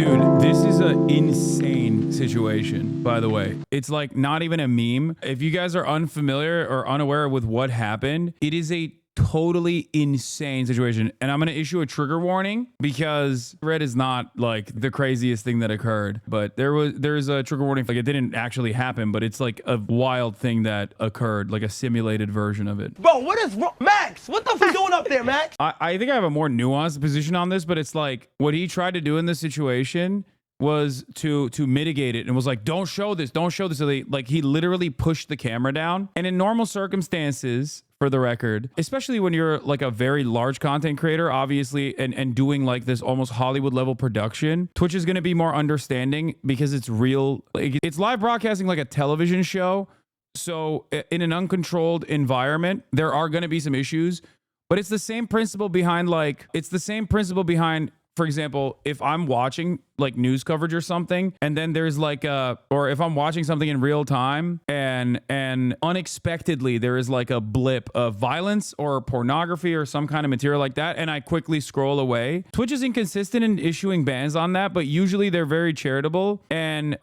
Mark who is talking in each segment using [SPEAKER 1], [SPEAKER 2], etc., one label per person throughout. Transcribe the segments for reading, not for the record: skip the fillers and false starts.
[SPEAKER 1] Dude, this is an insane situation, by the way. It's like not even a meme. If you guys are unfamiliar or unaware with what happened, it is a totally insane situation. And I'm going to issue a trigger warning because Red is not like the craziest thing that occurred, but there's a trigger warning. Like it didn't actually happen, but it's like a wild thing that occurred, like a simulated version of it.
[SPEAKER 2] Bro, what is wrong? Max, what the fuck you doing up there, Max?
[SPEAKER 1] I think I have a more nuanced position on this, but it's like what he tried to do in this situation was to mitigate it and was like, don't show this. So he literally pushed the camera down. And in normal circumstances, for the record, especially when you're like a very large content creator, obviously, and doing like this almost Hollywood level production, Twitch is going to be more understanding because it's real. Like, it's live broadcasting like a television show. So in an uncontrolled environment, there are going to be some issues, but it's the same principle behind for example, if I'm watching like news coverage or something, and then there's like or if I'm watching something in real time and unexpectedly there is like a blip of violence or pornography or some kind of material like that, and I quickly scroll away. Twitch is inconsistent in issuing bans on that, but usually they're very charitable and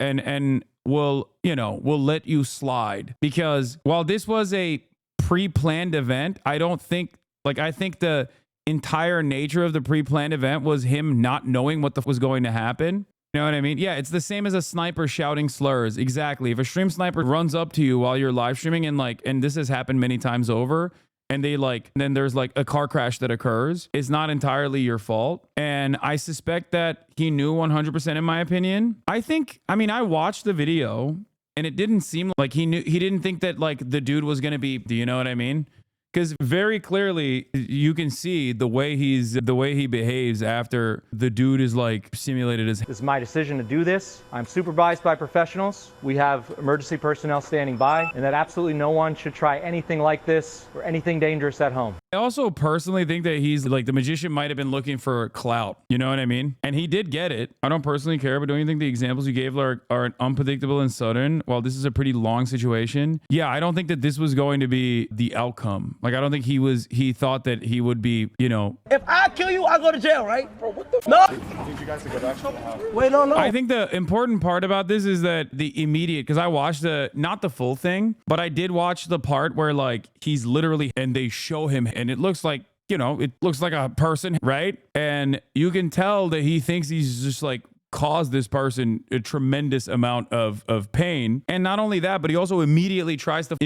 [SPEAKER 1] will let you slide, because while this was a pre-planned event, I think the entire nature of the pre-planned event was him not knowing what was going to happen. You know what I mean? Yeah, it's the same as a sniper shouting slurs. Exactly. If a stream sniper runs up to you while you're live streaming and this has happened many times over, and then there's like a car crash that occurs, it's not entirely your fault. And I suspect that he knew 100% in my opinion. I watched the video and it didn't seem like he didn't think that like the dude was going to be, do you know what I mean? Because very clearly you can see the way he behaves after the dude is like simulated as.
[SPEAKER 2] This is my decision to do this. I'm supervised by professionals. We have emergency personnel standing by, and that absolutely no one should try anything like this or anything dangerous at home.
[SPEAKER 1] I also personally think that he's like, the magician might have been looking for clout. You know what I mean? And he did get it. I don't personally care, but don't you think the examples you gave are unpredictable and sudden? While this is a pretty long situation, yeah, I don't think that this was going to be the outcome. Like, I don't think he thought that he would be,
[SPEAKER 2] If I kill you, I go to jail, right? Bro, what the fuck? No.
[SPEAKER 3] Did you guys go back to the house?
[SPEAKER 2] Wait, no.
[SPEAKER 1] I think the important part about this is that the immediate, because I watched not the full thing, but I did watch the part where like he's literally, and they show him and it looks like, it looks like a person, right? And you can tell that he thinks he's just like caused this person a tremendous amount of pain. And not only that, but he also immediately tries to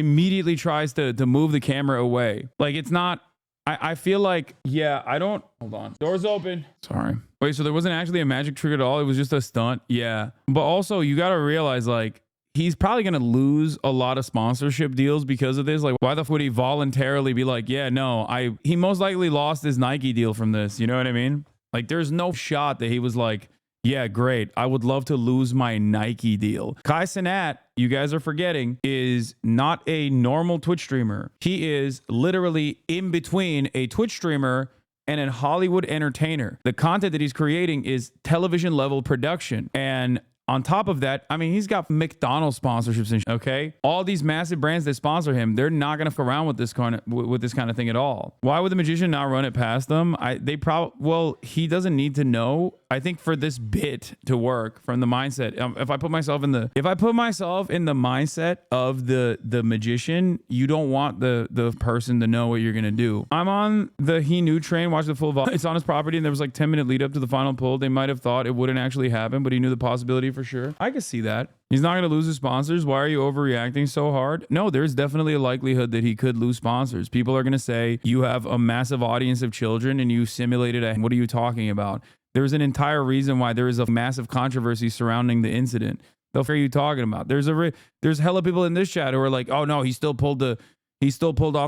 [SPEAKER 1] move the camera away. Like, it's not, I feel like, hold on. Doors open. Sorry. Wait, so there wasn't actually a magic trick at all? It was just a stunt? Yeah. But also you got to realize, like, he's probably going to lose a lot of sponsorship deals because of this. Like, why the fuck would he voluntarily be like, yeah, no, he most likely lost his Nike deal from this. You know what I mean? Like, there's no shot that he was like, yeah, great, I would love to lose my Nike deal. Cenat, you guys are forgetting, is not a normal Twitch streamer. He is literally in between a Twitch streamer and a Hollywood entertainer. The content that he's creating is television level production. And on top of that, I mean, he's got McDonald's sponsorships and okay? All these massive brands that sponsor him, they're not going to fuck around with this kind of thing at all. Why would the magician not run it past them? He doesn't need to know. I think for this bit to work from the mindset, if I put myself in the mindset of the magician, you don't want the person to know what you're going to do. I'm on the he knew train, watch the full volume. It's on his property and there was like 10-minute lead up to the final pull. They might have thought it wouldn't actually happen, but he knew the possibility for sure. I can see that. He's not going to lose his sponsors. Why are you overreacting so hard? No, there's definitely a likelihood that he could lose sponsors. People are going to say, you have a massive audience of children and you simulated what are you talking about? There's an entire reason why there is a massive controversy surrounding the incident. The fuck are you talking about? There's hella people in this chat who are like, oh no, he still pulled off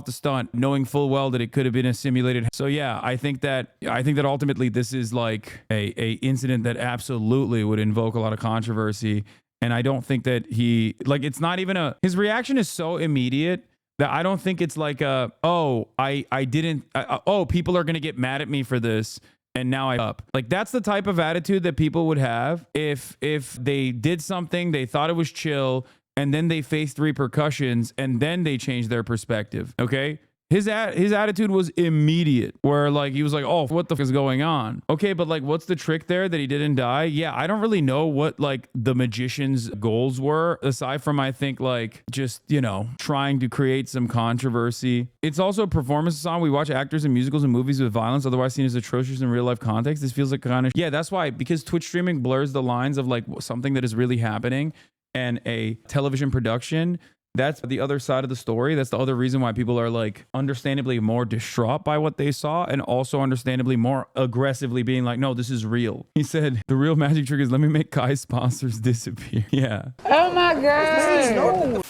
[SPEAKER 1] the stunt, knowing full well that it could have been a simulated. So yeah, I think that ultimately this is like a incident that absolutely would invoke a lot of controversy. And I don't think that it's not even his reaction is so immediate that I don't think it's like people are going to get mad at me for this. And now I'm up. Like, that's the type of attitude that people would have if they did something, they thought it was chill, and then they faced repercussions, and then they changed their perspective. Okay? His attitude was immediate, where like he was like, oh, what the f is going on? Okay, but like what's the trick there that he didn't die? Yeah, I don't really know what like the magician's goals were, aside from I think like just, you know, trying to create some controversy. It's also a performance song. We watch actors in musicals and movies with violence, otherwise seen as atrocious in real life context. This feels like kind of, yeah, that's why, because Twitch streaming blurs the lines of like something that is really happening and a television production. That's the other side of the story. That's the other reason why people are like understandably more distraught by what they saw, and also understandably more aggressively being like, no, this is real. He said the real magic trick is let me make Kai's sponsors disappear. Yeah.
[SPEAKER 3] Oh my God.
[SPEAKER 4] No.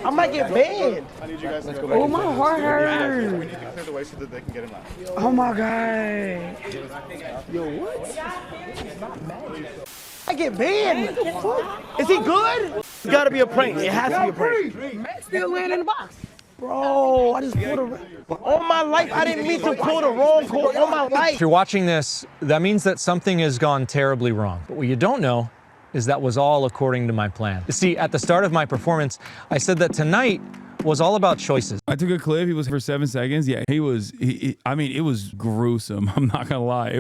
[SPEAKER 4] I might get banned.
[SPEAKER 5] I need you guys to go
[SPEAKER 3] Oh, my heart hurts.
[SPEAKER 5] We need to clear the way so that they can get him out.
[SPEAKER 3] Oh my God.
[SPEAKER 4] Yo, what? I get banned. What the fuck? Is he good? It's gotta be a prank. It has to be a prank.
[SPEAKER 3] Still laying in the box.
[SPEAKER 4] Bro, I just pulled a... All my life, I didn't mean to pull the wrong call. All my life.
[SPEAKER 6] If you're watching this, that means that something has gone terribly wrong. But what you don't know is that was all according to my plan. You see, at the start of my performance, I said that tonight was all about choices.
[SPEAKER 1] I took a clip. He was for 7 seconds. Yeah, he was. I mean, it was gruesome. I'm not gonna lie.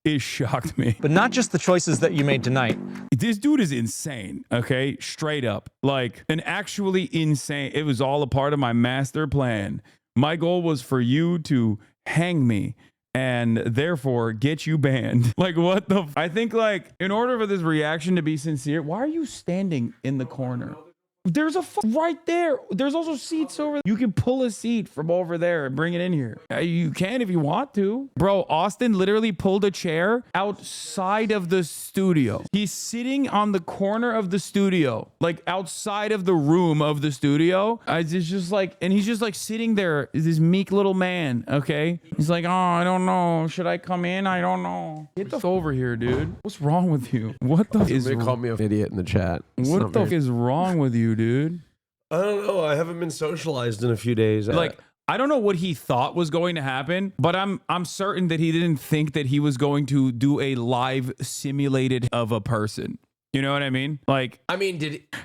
[SPEAKER 1] It shocked me.
[SPEAKER 6] But not just the choices that you made tonight.
[SPEAKER 1] This dude is insane. Okay, straight up, like an actually insane. It was all a part of my master plan. My goal was for you to hang me and therefore get you banned. Like, what the? I think like in order for this reaction to be sincere, why are you standing in the corner? There's a right there. There's also seats over there. You can pull a seat from over there and bring it in here. You can if you want to. Bro, Austin literally pulled a chair outside of the studio. He's sitting on the corner of the studio, like outside of the room of the studio. It's just like, and he's just like sitting there, this meek little man, okay? He's like, oh, I don't know. Should I come in? I don't know. Get the f over here, dude. What's wrong with you? What the is
[SPEAKER 7] They called me an idiot in the chat.
[SPEAKER 1] What the f is wrong with you, dude?
[SPEAKER 7] I don't know. I haven't been socialized in a few days.
[SPEAKER 1] Like, I don't know what he thought was going to happen, but I'm certain that he didn't think that he was going to do a live simulated of a person. You know what I mean? Like,
[SPEAKER 7] I mean,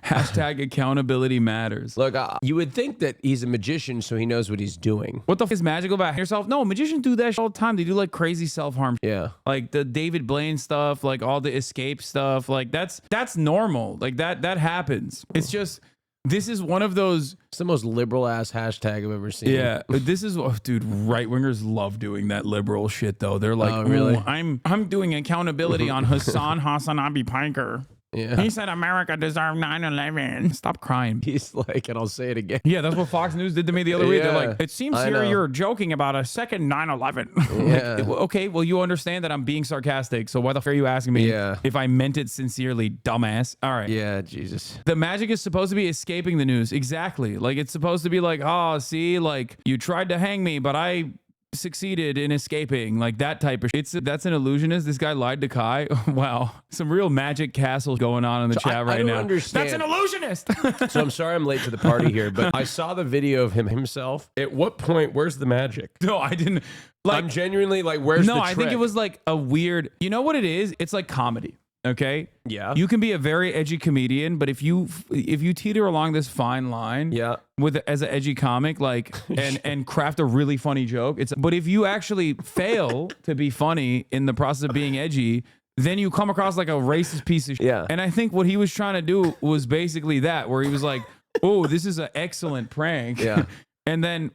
[SPEAKER 1] hashtag accountability matters.
[SPEAKER 7] Look, you would think that he's a magician, so he knows what he's doing.
[SPEAKER 1] What the f is magical about yourself? No, magicians do that all the time. They do like crazy self-harm.
[SPEAKER 7] Yeah.
[SPEAKER 1] Like the David Blaine stuff, like all the escape stuff. Like that's normal. Like that happens. It's just, this is one of those.
[SPEAKER 7] It's the most liberal ass hashtag I've ever seen.
[SPEAKER 1] Yeah, this is, oh, dude. Right wingers love doing that liberal shit though. They're like,
[SPEAKER 7] oh, really?
[SPEAKER 1] I'm doing accountability on Hasanabi Piker.
[SPEAKER 7] Yeah.
[SPEAKER 1] He said America deserved 9/11. Stop crying.
[SPEAKER 7] He's like, and I'll say it again.
[SPEAKER 1] Yeah, that's what Fox News did to me the other week. They're
[SPEAKER 7] Yeah,
[SPEAKER 1] like, it seems
[SPEAKER 7] I
[SPEAKER 1] here
[SPEAKER 7] know.
[SPEAKER 1] you're joking about a second 9/11.
[SPEAKER 7] Yeah.
[SPEAKER 1] Like, okay, well, you understand that I'm being sarcastic. So why the f are you asking me if I meant it sincerely, dumbass? All right.
[SPEAKER 7] Yeah, Jesus.
[SPEAKER 1] The magic is supposed to be escaping the news. Exactly. Like, it's supposed to be like, oh, see, like, you tried to hang me, but I succeeded in escaping, like that type of shit. That's an illusionist. This guy lied to Kai. Wow, some real magic castle going on in the chat right
[SPEAKER 7] I don't
[SPEAKER 1] now.
[SPEAKER 7] understand.
[SPEAKER 1] That's an illusionist.
[SPEAKER 7] So I'm sorry I'm late to the party here, but I saw the video of himself. At what point, where's the magic?
[SPEAKER 1] No, I didn't. Like,
[SPEAKER 7] I'm genuinely like, where's the trick?
[SPEAKER 1] No, I think it was like a weird, you know what it is? It's like comedy. Okay.
[SPEAKER 7] Yeah.
[SPEAKER 1] You can be a very edgy comedian, but if you teeter along this fine line,
[SPEAKER 7] Yeah.
[SPEAKER 1] with as an edgy comic, like and craft a really funny joke, but if you actually fail to be funny in the process of being edgy, then you come across like a racist piece of shit.
[SPEAKER 7] Yeah.
[SPEAKER 1] And I think what he was trying to do was basically that, where he was like, "Oh, this is an excellent prank."
[SPEAKER 7] Yeah.
[SPEAKER 1] And then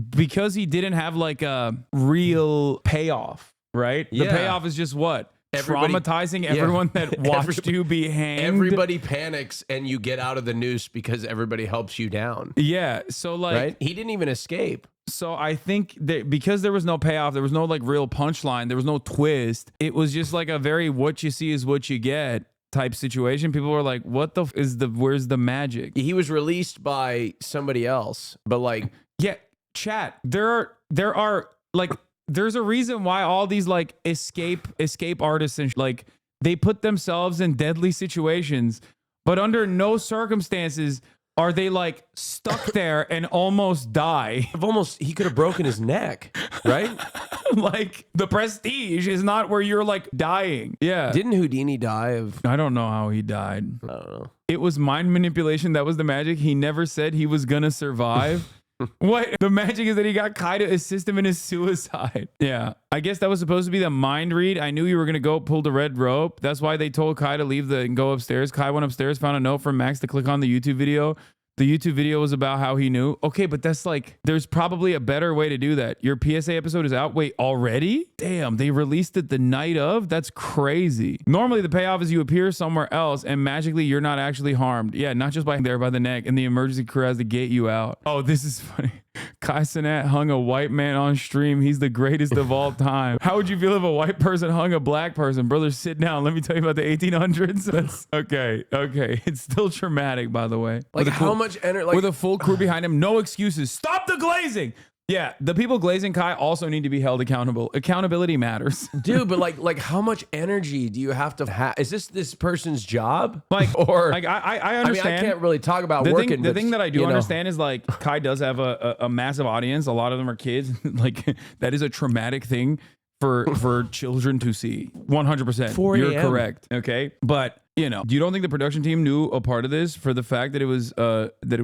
[SPEAKER 1] because he didn't have like a real payoff, right? The
[SPEAKER 7] Yeah.
[SPEAKER 1] payoff is just what?
[SPEAKER 7] Everybody-
[SPEAKER 1] Traumatizing
[SPEAKER 7] yeah.
[SPEAKER 1] everyone that watched
[SPEAKER 7] Everybody-
[SPEAKER 1] you be hanged.
[SPEAKER 7] Everybody panics and you get out of the noose because everybody helps you down.
[SPEAKER 1] Yeah. So like,
[SPEAKER 7] Right? He didn't even escape.
[SPEAKER 1] so I think that because there was no payoff, there was no like real punchline, there was no twist. It was just like a very what you see is what you get type situation. People were like, what the f is where's the magic?
[SPEAKER 7] He was released by somebody else, but like,
[SPEAKER 1] Yeah, chat. There are like, there's a reason why all these like escape artists and like they put themselves in deadly situations, but under no circumstances are they like stuck there and almost die.
[SPEAKER 7] he could have broken his neck, right?
[SPEAKER 1] Like the prestige is not where you're like dying. Yeah.
[SPEAKER 7] Didn't Houdini die of,
[SPEAKER 1] I don't know how he died.
[SPEAKER 7] I don't know.
[SPEAKER 1] It was mind manipulation. That was the magic. He never said he was gonna survive. What? The magic is that he got Kai to assist him in his suicide. Yeah. I guess that was supposed to be the mind read. I knew you were going to go pull the red rope. That's why they told Kai to leave and go upstairs. Kai went upstairs, found a note from Max to click on the YouTube video. The YouTube video was about how he knew. Okay, but that's like, there's probably a better way to do that. Your PSA episode is out. Wait, already? Damn, they released it the night of? That's crazy. Normally, the payoff is you appear somewhere else and magically you're not actually harmed. Yeah, not just by there by the neck, and the emergency crew has to get you out. Oh, this is funny. Kai Cenat hung a white man on stream. He's the greatest of all time. How would you feel if a white person hung a black person? Brother, sit down. Let me tell you about the 1800s. That's okay. Okay. It's still traumatic, by the way.
[SPEAKER 7] Like how much energy? Like,
[SPEAKER 1] with a full crew behind him. No excuses. Stop the glazing. Yeah, the people glazing Kai also need to be held accountable. Accountability matters.
[SPEAKER 7] dude, but like how much energy do you have to have? Is this person's job?
[SPEAKER 1] Like,
[SPEAKER 7] or
[SPEAKER 1] like I understand.
[SPEAKER 7] I mean, I can't really talk about
[SPEAKER 1] the
[SPEAKER 7] working.
[SPEAKER 1] Thing, the
[SPEAKER 7] but,
[SPEAKER 1] thing that I do
[SPEAKER 7] you know.
[SPEAKER 1] understand is like Kai does have a massive audience. A lot of them are kids. Like that is a traumatic thing for children to see. 100%.
[SPEAKER 7] 4
[SPEAKER 1] You're
[SPEAKER 7] a.m.
[SPEAKER 1] correct. Okay, but you know, you don't think the production team knew a part of this for the fact that it was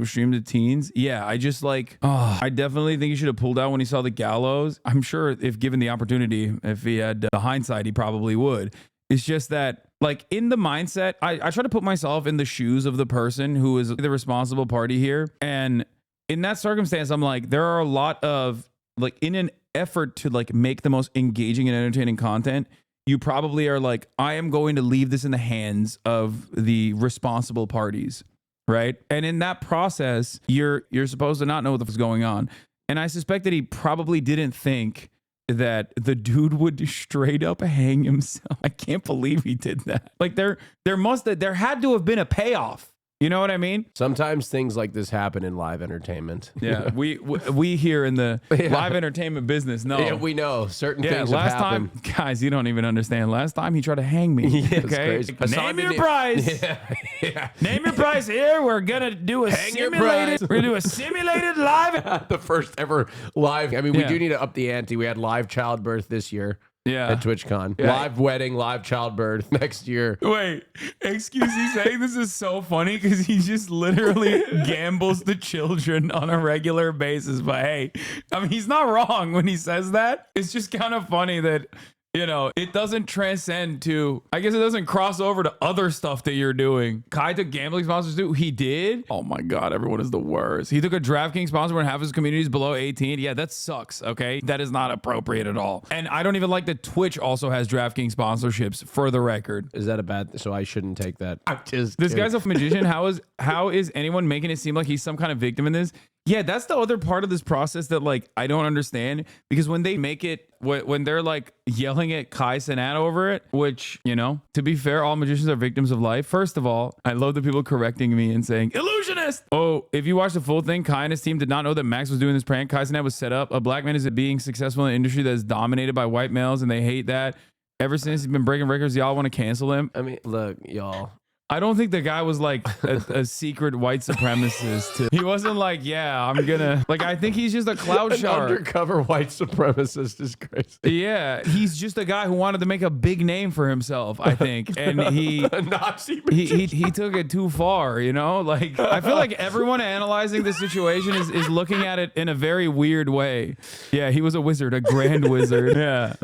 [SPEAKER 1] streamed to teens? Yeah, I just like, I definitely think he should have pulled out when he saw the gallows. I'm sure if given the opportunity, if he had the hindsight, he probably would. It's just that, like, in the mindset, I try to put myself in the shoes of the person who is the responsible party here. And in that circumstance, I'm like, there are a lot of, like, in an effort to, like, make the most engaging and entertaining content, you probably are like, I am going to leave this in the hands of the responsible parties, right? And in that process, you're supposed to not know what's going on. And I suspect that he probably didn't think that the dude would straight up hang himself. I can't believe he did that. Like there had to have been a payoff. You know what I mean?
[SPEAKER 7] Sometimes things like this happen in live entertainment.
[SPEAKER 1] Yeah, we here in the live entertainment business know.
[SPEAKER 7] Yeah, we know certain things
[SPEAKER 1] last
[SPEAKER 7] have happened.
[SPEAKER 1] time, guys, you don't even understand. Last time he tried to hang me.
[SPEAKER 7] Yeah, it's
[SPEAKER 1] okay,
[SPEAKER 7] crazy.
[SPEAKER 1] Name your price.
[SPEAKER 7] Yeah.
[SPEAKER 1] Name your price here. We're gonna do a
[SPEAKER 7] Hang your
[SPEAKER 1] simulated.
[SPEAKER 7] price.
[SPEAKER 1] We're gonna do a simulated live.
[SPEAKER 7] The first ever live. I mean, we
[SPEAKER 1] Yeah.
[SPEAKER 7] do need to up the ante. We had live childbirth this year
[SPEAKER 1] Yeah.
[SPEAKER 7] at TwitchCon.
[SPEAKER 1] Yeah.
[SPEAKER 7] Live wedding, live childbirth next year.
[SPEAKER 1] Wait, excuse me saying this is so funny because he just literally gambles the children on a regular basis. But hey, I mean, he's not wrong when he says that. It's just kind of funny that, you know, it doesn't transcend to, I guess it doesn't cross over to other stuff that you're doing. Kai took gambling sponsors too. He did? Oh my God, everyone is the worst. He took a DraftKings sponsor when half his community is below 18. Yeah, that sucks, okay? That is not appropriate at all. And I don't even like that Twitch also has DraftKings sponsorships, for the record.
[SPEAKER 7] Is that a bad? So I shouldn't take that. I'm just
[SPEAKER 1] This
[SPEAKER 7] kidding.
[SPEAKER 1] guy's a magician. How is anyone making it seem like he's some kind of victim in this? Yeah, that's the other part of this process that, like, I don't understand, because when they make it, when they're like yelling at Kai Cenat over it, which, you know, to be fair, all magicians are victims of life. First of all, I love the people correcting me and saying illusionist. Oh, if you watch the full thing, Kai and his team did not know that Max was doing this prank. Kai Cenat was set up. A black man is being successful in an industry that is dominated by white males, and they hate that. Ever since he's been breaking records, y'all want to cancel him.
[SPEAKER 7] I mean, look, y'all.
[SPEAKER 1] I don't think the guy was like a secret white supremacist. He wasn't like, yeah, I'm gonna, like, I think he's just a cloud
[SPEAKER 7] An
[SPEAKER 1] shark.
[SPEAKER 7] undercover white supremacist is crazy.
[SPEAKER 1] Yeah, he's just a guy who wanted to make a big name for himself, I think. And he
[SPEAKER 7] A Nazi
[SPEAKER 1] he took it too far, you know? Like, I feel like everyone analyzing the situation is looking at it in a very weird way. Yeah, he was a wizard, a grand wizard. Yeah.